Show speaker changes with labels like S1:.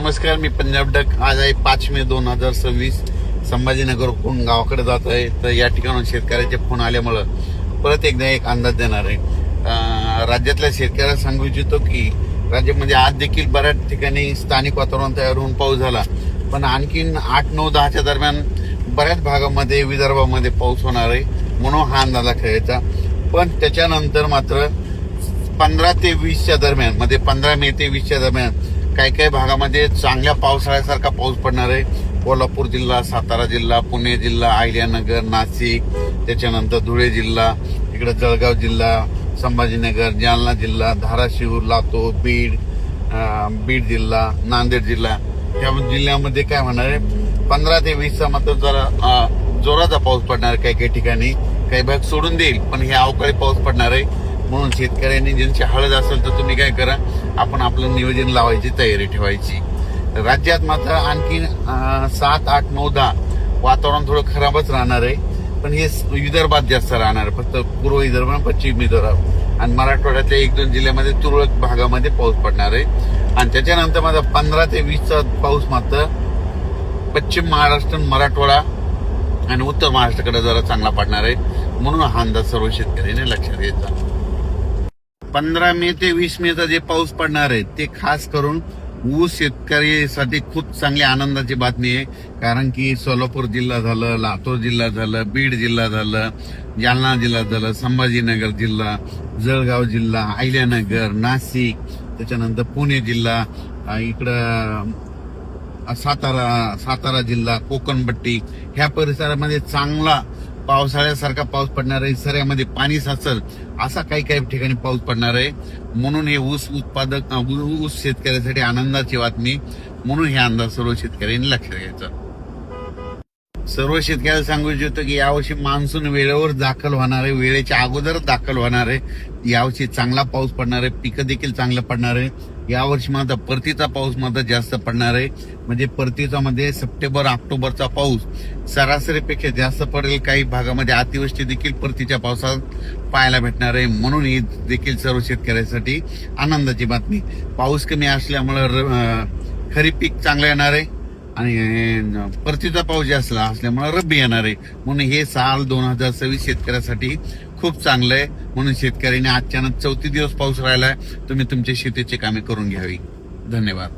S1: नमस्कार, मी पंजाब डक. आज आहे 5 मे 2026. संभाजीनगरहून गावाकडे जात आहे. तर या ठिकाणून शेतकऱ्याचे फोन आल्यामुळं परत एकदा एक अंदाज देणार आहे. राज्यातल्या शेतकऱ्याला सांगू इच्छितो की राज्यामध्ये आज देखील बऱ्याच ठिकाणी स्थानिक वातावरण तयार होऊन पाऊस झाला, पण आणखीन 8, 9, 10च्या दरम्यान बऱ्याच भागामध्ये विदर्भामध्ये पाऊस होणार आहे, म्हणून हा अंदाजा ठेवायचा. पण त्याच्यानंतर मात्र 15 ते 20च्या दरम्यान, म्हणजे 15 मे ते 20च्या दरम्यान काही काही भागामध्ये चांगल्या पावसाळ्यासारखा पाऊस पडणार आहे. कोल्हापूर जिल्हा, सातारा जिल्हा, पुणे जिल्हा, अहिल्यानगर, नाशिक, त्याच्यानंतर धुळे जिल्हा, इकडे जळगाव जिल्हा, संभाजीनगर, जालना जिल्हा, धाराशिव, लातूर, बीड जिल्हा, नांदेड जिल्हा, या जिल्ह्यामध्ये काय होणार आहे 15 ते 20चा मात्र जरा जोराचा पाऊस पडणार आहे. काही काही ठिकाणी काही भाग सोडून देईल, पण हे अवकाळी पाऊस पडणार आहे. म्हणून शेतकऱ्यांनी ज्यांची हळद असेल तर तुम्ही काय करा, आपण आपलं नियोजन लावायची तयारी ठेवायची. राज्यात मात्र आणखी 7, 8, 9, 10 वातावरण थोडं खराबच राहणार आहे, पण हे विदर्भात जास्त राहणार आहे. फक्त पूर्व विदर्भ आणि पश्चिम विदर्भ आणि मराठवाड्यातल्या 1-2 जिल्ह्यामध्ये तुरळक भागामध्ये पाऊस पडणार आहे. आणि त्याच्यानंतर मात्र 15 ते 20चा पाऊस मात्र पश्चिम महाराष्ट्र, मराठवाडा आणि उत्तर महाराष्ट्राकडे जरा चांगला पडणार आहे. म्हणून हा अंदाज सर्व शेतकऱ्यांनी लक्षात घ्यायचा. 15 मे ते 20 मेचा जे पाऊस पडणार आहे ते खास करून ऊस शेतकऱ्यासाठी खूप चांगली आनंदाची बातमी आहे. कारण की सोलापूर जिल्हा झालं, लातूर जिल्हा झालं, बीड जिल्हा झालं, जालना जिल्हा झालं, संभाजीनगर जिल्हा, जळगाव जिल्हा, अहिल्यानगर, नाशिक, त्याच्यानंतर पुणे जिल्हा, इकडं सातारा जिल्हा, कोकणपट्टी, ह्या परिसरामध्ये चांगला पावसाळ्यासारखा पाऊस पडणार आहे. सऱ्यामध्ये पाणी साचल असा काही काही ठिकाणी पाऊस पडणार आहे. म्हणून हे ऊस शेतकऱ्यासाठी आनंदाची बातमी. म्हणून हे अंदाज सर्व शेतकऱ्यांनी लक्षात घ्यायचा. सर्व शेतकऱ्याला सांगू इच्छितो की यावर्षी मान्सून वेळेवर दाखल होणार आहे, वेळेच्या अगोदरच दाखल होणार आहे. यावर्षी चांगला पाऊस पडणार आहे, पिकं देखील चांगलं पडणार आहे. यावर्षी मात्र परतीचा पाऊस मात्र जास्त पडणार आहे. म्हणजे परतीचा मध्ये सप्टेंबर, ऑक्टोबरचा पाऊस सरासरीपेक्षा जास्त पडेल. काही भागामध्ये अतिवृष्टी देखील परतीच्या पावसात पाहायला भेटणार आहे. म्हणून ही देखील सर्व शेतकऱ्यांसाठी आनंदाची बातमी. पाऊस कमी असल्यामुळे खरीप पीक चांगलं येणार आहे आणि परतीचा पाऊस जास्त असल्यामुळे रब्बी येणार आहे. म्हणून हे साल 2026 शेतकऱ्यासाठी खूप चांगलं आहे. म्हणून शेतकऱ्यांनी अचानक 34 दिवस पाऊस राहिलाय, तुम्ही तुमच्या शेतीची कामे करून घ्यावी. धन्यवाद.